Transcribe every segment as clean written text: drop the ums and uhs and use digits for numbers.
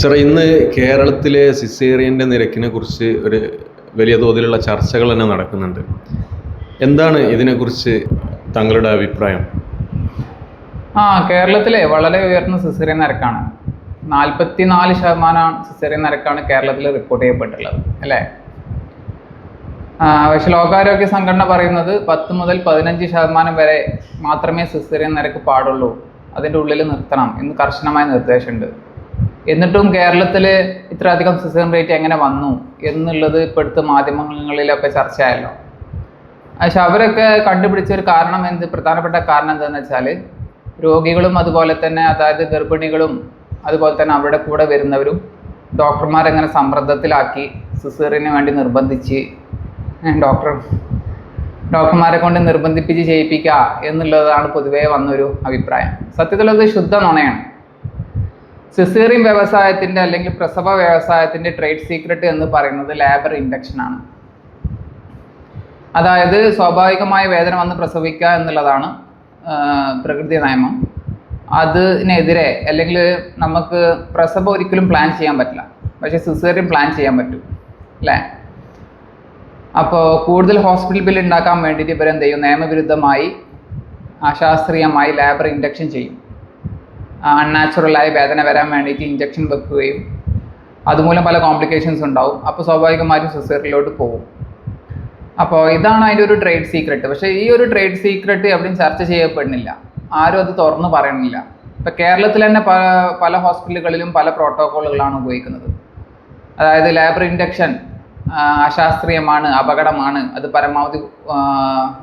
Sir, ഇന്ന് കേരളത്തിലെ സിസേറിയൻ്റെ നിരക്കിനെ കുറിച്ച് ഒരു വലിയ തോതിലുള്ള ചർച്ചകൾ തന്നെ നടക്കുന്നുണ്ട്. എന്താണ് ഇതിനെക്കുറിച്ച് താങ്കളുടെ അഭിപ്രായം? കേരളത്തിലെ വളരെ ഉയർന്ന സിസേറിയൻ നിരക്കാണ്. 44% സിസേറിയൻ നിരക്കാണ് കേരളത്തിൽ റിപ്പോർട്ട് ചെയ്യപ്പെട്ടുള്ളത്, അല്ലേ? പക്ഷെ ലോകാരോഗ്യ സംഘടന പറയുന്നത് 10 മുതൽ 15% വരെ മാത്രമേ സിസേറിയൻ നിരക്ക് പാടുള്ളൂ, അതിൻ്റെ ഉള്ളിൽ നിർത്തണം എന്ന് കർശനമായ നിർദ്ദേശമുണ്ട്. എന്നിട്ടും കേരളത്തിൽ ഇത്രയധികം സിസേറിയൻ റേറ്റ് എങ്ങനെ വന്നു എന്നുള്ളത് ഇപ്പോഴത്തെ മാധ്യമങ്ങളിലൊക്കെ ചർച്ചയായല്ലോ. പക്ഷെ അവരൊക്കെ കണ്ടുപിടിച്ച ഒരു കാരണം പ്രധാനപ്പെട്ട കാരണം എന്താണെന്ന് വെച്ചാൽ, രോഗികളും അതുപോലെ തന്നെ അതായത് ഗർഭിണികളും അതുപോലെ തന്നെ അവരുടെ കൂടെ വരുന്നവരും ഡോക്ടർമാരെങ്ങനെ സമ്മർദ്ദത്തിലാക്കി സിസേറിയന് വേണ്ടി നിർബന്ധിച്ച് ഡോക്ടർമാരെ കൊണ്ട് നിർബന്ധിപ്പിച്ച് ചെയ്യിപ്പിക്കുക എന്നുള്ളതാണ് പൊതുവേ വന്നൊരു അഭിപ്രായം. സത്യത്തിലത് ശുദ്ധ നുണയാണ്. സിസേറിയൻ വ്യവസായത്തിൻ്റെ അല്ലെങ്കിൽ പ്രസവ വ്യവസായത്തിൻ്റെ ട്രേഡ് സീക്രട്ട് എന്ന് പറയുന്നത് ലേബർ ഇൻഡക്ഷനാണ്. അതായത് സ്വാഭാവികമായ വേദന വന്ന് പ്രസവിക്കുക എന്നുള്ളതാണ് പ്രകൃതി നിയമം. അതിനെതിരെ അല്ലെങ്കിൽ നമുക്ക് പ്രസവം ഒരിക്കലും പ്ലാൻ ചെയ്യാൻ പറ്റില്ല, പക്ഷേ സിസേറിയൻ പ്ലാൻ ചെയ്യാൻ പറ്റും, അല്ലേ? അപ്പോൾ കൂടുതൽ ഹോസ്പിറ്റൽ ബില്ല് ഉണ്ടാക്കാൻ വേണ്ടിയിട്ട് ഇവരെന്ത് ചെയ്യും? നിയമവിരുദ്ധമായി അശാസ്ത്രീയമായി ലേബർ ഇൻഡക്ഷൻ ചെയ്യും. അൺനാച്ചുറലായി വേദന വരാൻ വേണ്ടിയിട്ട് ഇഞ്ചക്ഷൻ വെക്കുകയും അതുമൂലം പല കോംപ്ലിക്കേഷൻസ് ഉണ്ടാവും. അപ്പോൾ സ്വാഭാവികമായിട്ടും സിസേറിയനിലോട്ട് പോകും. അപ്പോൾ ഇതാണ് അതിൻ്റെ ഒരു ട്രേഡ് സീക്രട്ട്. പക്ഷേ ഈ ഒരു ട്രേഡ് സീക്രട്ട് എവിടെയും ചർച്ച ചെയ്യപ്പെടുന്നില്ല, ആരും അത് തുറന്നു പറയുന്നില്ല. ഇപ്പം കേരളത്തിൽ തന്നെ പല ഹോസ്പിറ്റലുകളിലും പല പ്രോട്ടോക്കോളുകളാണ് ഉപയോഗിക്കുന്നത്. അതായത് ലേബർ ഇൻഡക്ഷൻ അശാസ്ത്രീയമാണ്, അപകടമാണ്, അത് പരമാവധി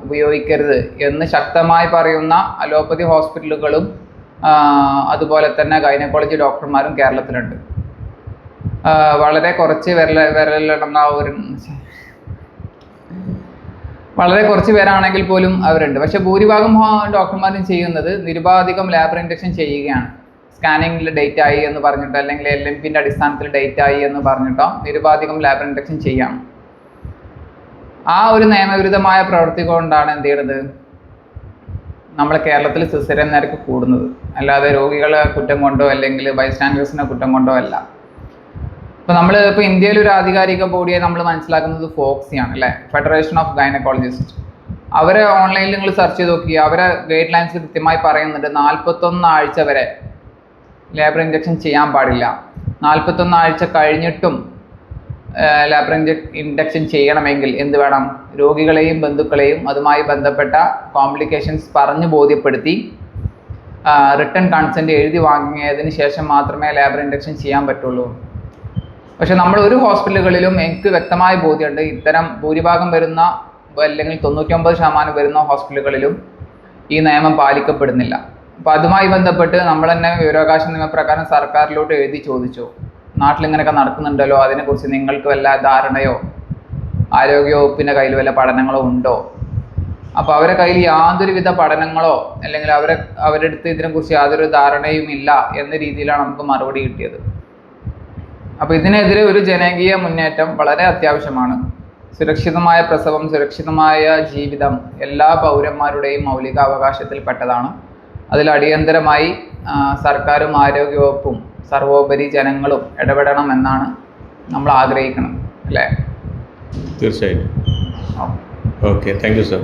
ഉപയോഗിക്കരുത് എന്ന് ശക്തമായി പറയുന്ന അലോപ്പതി ഹോസ്പിറ്റലുകളും അതുപോലെ തന്നെ ഗൈനക്കോളജി ഡോക്ടർമാരും കേരളത്തിലുണ്ട്. വളരെ കുറച്ച് പേരാണെങ്കിൽ പോലും അവരുണ്ട്. പക്ഷെ ഭൂരിഭാഗം ഡോക്ടർമാരും ചെയ്യുന്നത് നിരുപാധികം ലേബർ ഇൻഡക്ഷൻ ചെയ്യുകയാണ്. സ്കാനിങ്ങിൽ ഡേറ്റ് ആയി എന്ന് പറഞ്ഞിട്ടോ അല്ലെങ്കിൽ LMPൻ്റെ അടിസ്ഥാനത്തിൽ ഡേറ്റ് ആയി എന്ന് പറഞ്ഞിട്ടോ നിരുപാധികം ലേബർ ഇൻഡക്ഷൻ ചെയ്യാം. ആ ഒരു നിയമവിരുദ്ധമായ പ്രവൃത്തി കൊണ്ടാണ് എന്ത് ചെയ്യുന്നത്, നമ്മളെ കേരളത്തിൽ സിസേറിയൻ നിരക്ക് കൂടുന്നത്. അല്ലാതെ രോഗികളെ കുറ്റം കൊണ്ടോ അല്ലെങ്കിൽ ബൈസ്റ്റാൻഡേഴ്സിനെ കുറ്റം കൊണ്ടോ അല്ല. ഇപ്പോൾ ഇന്ത്യയിൽ ഒരു ആധികാരിക ബോഡിയെ നമ്മൾ മനസ്സിലാക്കുന്നത് ഫോക്സിയാണ്, അല്ലേ? Federation of gynaecologist. അവരെ ഓൺലൈനിൽ നിങ്ങൾ സെർച്ച് ചെയ്ത് നോക്കി, അവരെ ഗൈഡ് ലൈൻസ് കൃത്യമായി പറയുന്നുണ്ട് 41 ആഴ്ച വരെ ലേബർ ഇൻജക്ഷൻ ചെയ്യാൻ പാടില്ല. 41 ആഴ്ച കഴിഞ്ഞിട്ടും ലേബർ ഇൻഡക്ഷൻ ചെയ്യണമെങ്കിൽ എന്ത് വേണം? രോഗികളെയും ബന്ധുക്കളെയും അതുമായി ബന്ധപ്പെട്ട കോംപ്ലിക്കേഷൻസ് പറഞ്ഞ് ബോധ്യപ്പെടുത്തി റിട്ടേൺ കൺസെൻറ്റ് എഴുതി വാങ്ങിയതിന് ശേഷം മാത്രമേ ലേബർ ഇൻഡക്ഷൻ ചെയ്യാൻ പറ്റുള്ളൂ. പക്ഷെ നമ്മൾ ഒരു ഹോസ്പിറ്റലുകളിലും എനിക്ക് വ്യക്തമായ ബോധ്യമുണ്ട്, ഇത്തരം ഭൂരിഭാഗം വരുന്ന അല്ലെങ്കിൽ 99% വരുന്ന ഹോസ്പിറ്റലുകളിലും ഈ നിയമം പാലിക്കപ്പെടുന്നില്ല. അപ്പോൾ അതുമായി ബന്ധപ്പെട്ട് നമ്മൾ തന്നെ വിവരാവകാശ നിയമപ്രകാരം സർക്കാരിലോട്ട് എഴുതി ചോദിച്ചു, നാട്ടിലിങ്ങനെയൊക്കെ നടക്കുന്നുണ്ടല്ലോ, അതിനെക്കുറിച്ച് നിങ്ങൾക്ക് വല്ല ധാരണയോ ആരോഗ്യവകുപ്പിൻ്റെ കയ്യിൽ വല്ല പഠനങ്ങളോ ഉണ്ടോ? അപ്പോൾ അവരുടെ കയ്യിൽ യാതൊരുവിധ പഠനങ്ങളോ അല്ലെങ്കിൽ അവരുടെ അടുത്ത് ഇതിനെക്കുറിച്ച് യാതൊരു ധാരണയും ഇല്ല എന്ന രീതിയിലാണ് നമുക്ക് മറുപടി കിട്ടിയത്. അപ്പോൾ ഇതിനെതിരെ ഒരു ജനകീയ മുന്നേറ്റം വളരെ അത്യാവശ്യമാണ്. സുരക്ഷിതമായ പ്രസവം, സുരക്ഷിതമായ ജീവിതം എല്ലാ പൗരന്മാരുടെയും മൗലിക അവകാശത്തിൽപ്പെട്ടതാണ്. അതിൽ അടിയന്തരമായി സർക്കാരും ആരോഗ്യവകുപ്പും സർവോപരി ജനങ്ങളും ഇടപെടണം എന്നാണ് നമ്മൾ ആഗ്രഹിക്കുന്നത്, അല്ലേ? തീർച്ചയായും. Okay, thank you sir.